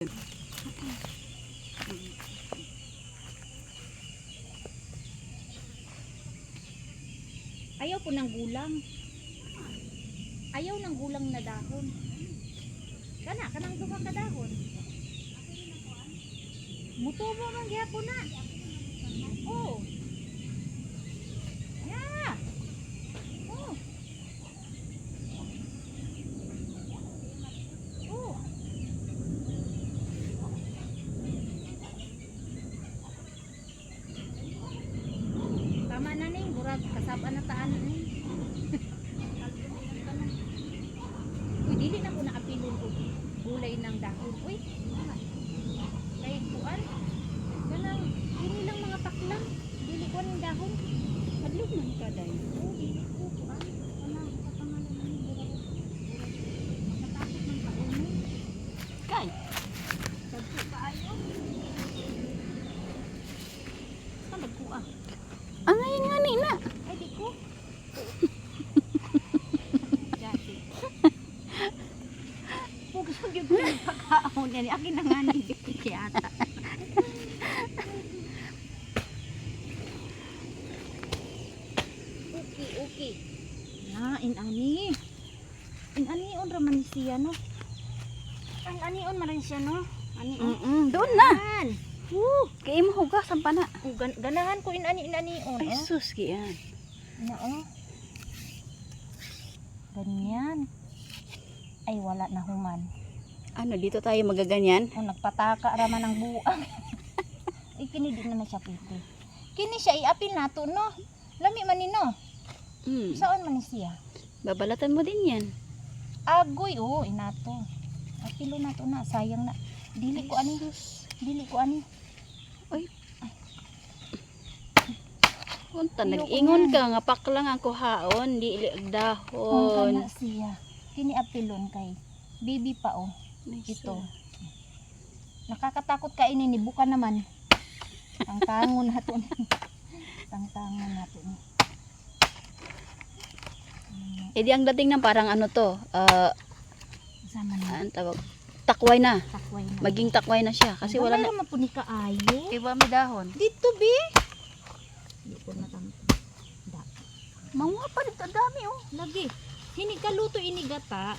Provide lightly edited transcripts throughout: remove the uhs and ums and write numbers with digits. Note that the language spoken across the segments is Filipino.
Ayaw po ng gulang. Ayaw ng gulang na dahon. Kanang duha ka dahon. Mutubo man gyapon na. Oh. Yeah. Oh. Oh. Tama na ning burag kasab-an na taan ni. Uy, dili na ko naapilon og gulay ng dahon. Uy. Kay kuan. Kanang dili lang mga paklang, dili ko ning dahon. Hadlok man ka day. Oh, dili ko kuan. Kanang kapangalan ni burag. Matakot man ka uno. Kay. Sabto kaayo. Sa magkuha. Ang ngayon nga ni na. Ay, di ko. Jati. Pugsog yung pagkaon niya. Akin na nga ni Vicky ata. Okay. Na, inani. Inani on raman siya, no? Inani on man siya, no? Ani on. Doon na. Yan. Kaya mo hugas ang pana. Ganahan ko inani on. Ay sus, kiyan. Oo. Ganyan. Ay, wala na human. Ano, dito tayo magaganyan? O, nagpataka raman ng buang. Ay, kini di na siya pwede. Kini siya, iapil nato, no? Lami man ni, no? Saan man ni siya? Babalatan mo din yan. Agoy, inato. Apilo nato na, sayang na. Dili ko ani. Ay. Kunta, nag-ingon ka nga paklang ang kuhaon, di ilig dahon. Kana siya. Kini apilon kay baby pa, ito. Nakakatakot ka ini, buka naman. Tangtangon nato ni. Tangtangon nato ni. Eh di ang dating ng parang ano to, Sama na. ang tawag, takway na. Takway na. Maging takway na siya kasi wala na. Mayroon man po ni kaayo. Iba may dahon. Dito, be. Hindi ko natampo. Manguha pa dito, dami Lagi. Hini kaluto inigata.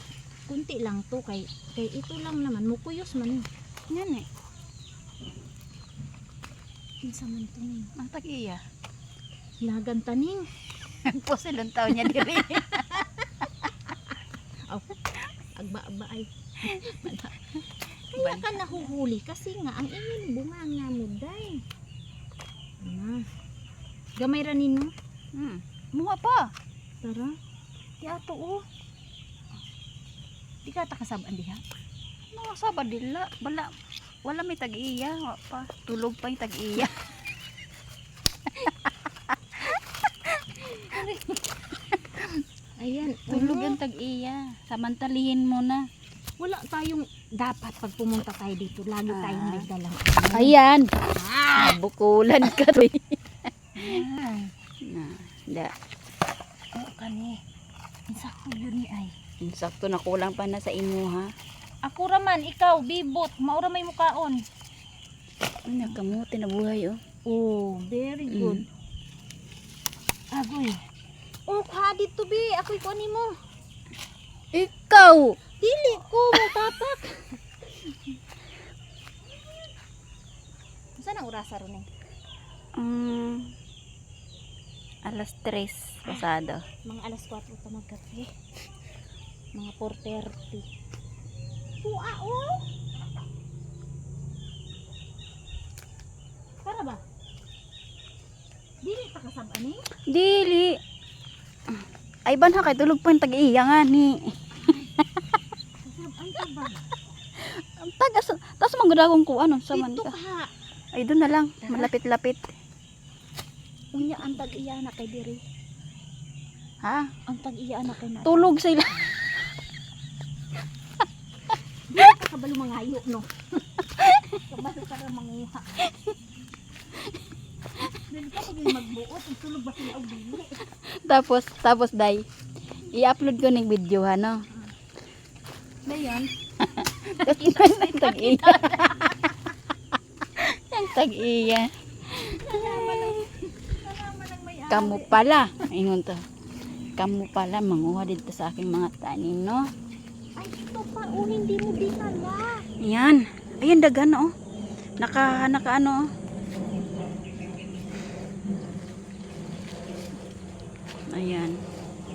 Kunti lang to kay ito lang naman mukuyos man. Yan eh. Kinsa man to ni. Ang tag-iya. Lagan taning. Po silong taon niya diri. Agba ay. Kaya ka nahuhuli kasi nga ang inyong bunga nga mo day. Gamay ra nino. Muha pa. Tara. Di ato Di ka takasabaan diha. Mga sabad dila. Wala may tag-iya. Pa. Tulog pa yung tag-iya. Ayan. Tulog yung tag-iya. Samantalihin mo na. Wala tayong dapat pag pumunta tayo dito. Lagi tayong may dalang. Ayan. Bukulan ka to. Da. Kani. Insakto yun ni ay. Sakto na kulang pa na sa inyo ha. Ako raman, ikaw, bibot. Maura may mukaon. Ano kamuti na buhay Very good. Agoy. Ha, dito be. Ako'y kunin mo. Ikaw! Dili ko, tapak. Saan ang orasa ron eh? Alas 3 pasado. Mga alas 4 pa magkape. Mga 4:30. Tuwa Para ba? Dili pa kasabaan eh? Dili. Ay ban ha kay tulog pa yung tag-iya nga ni. Kasabaan ka ba? Tas manggudagong ko ano sa man Dito ka. ka. Ay doon na lang, malapit-lapit. Unya ang tag-iya na kay diri. Ha? Ang tag-iya na kay na. Tulog sila. Dili ka kabalo mangayo no. Kabalo ka ra manguha. Dili ka pag magbuot, tulog ba sila og dili? Tapos day. I-upload ko ng video ha no. Dayon. Ang tag-iya. Ang tag-iya. Kamu pala. Ayun to. Kamu pala manguha dito sa aking mga tanim, no? Ay, ito pa. Oh, hindi mo dinala. Yan. Ayan, dagan, oh. Naka ano, oh. Ayan.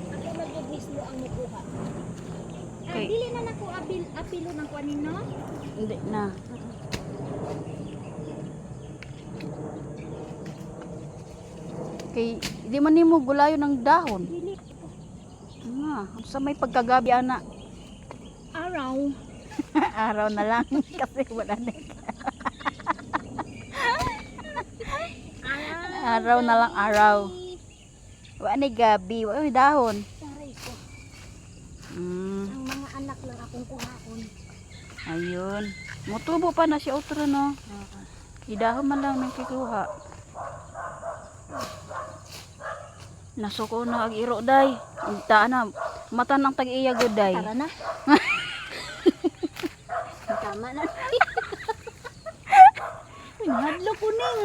Ako mag-ibis mo ang mukuha. Okay. Dili na nako apilo ng kuanin, no? Hindi na. Kay, di man nimo gulayo ng dahon. Dili. Nga, sa may pagkagabi, ana. Araw. Araw na lang. Kasi wala na. Araw na lang, araw. Wala na gabi. Wala na dahon. Taray ko. Mm, Ang mga anak lang akong kuhaon. ayun. Mutubo pa na si otro, no? Idahon man lang ng kikuha. Nasuko na ag-iro, day. Unta na. Mata ng tag-iya, good, day. Tara na. Tama na. Nahadlo ko ning.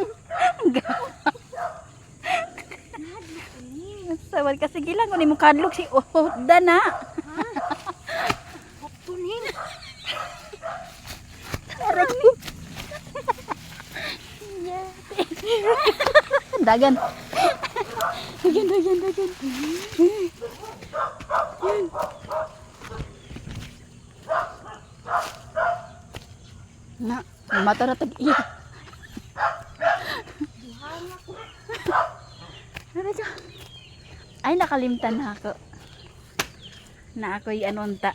Sawad kasi gilang ko ni mo kadlok si Oda na. Kuning. Dagan. Dagan. Yan. Na, mata na tag-iya. Ay, nakalimtan na ako. Na ako'y anonta.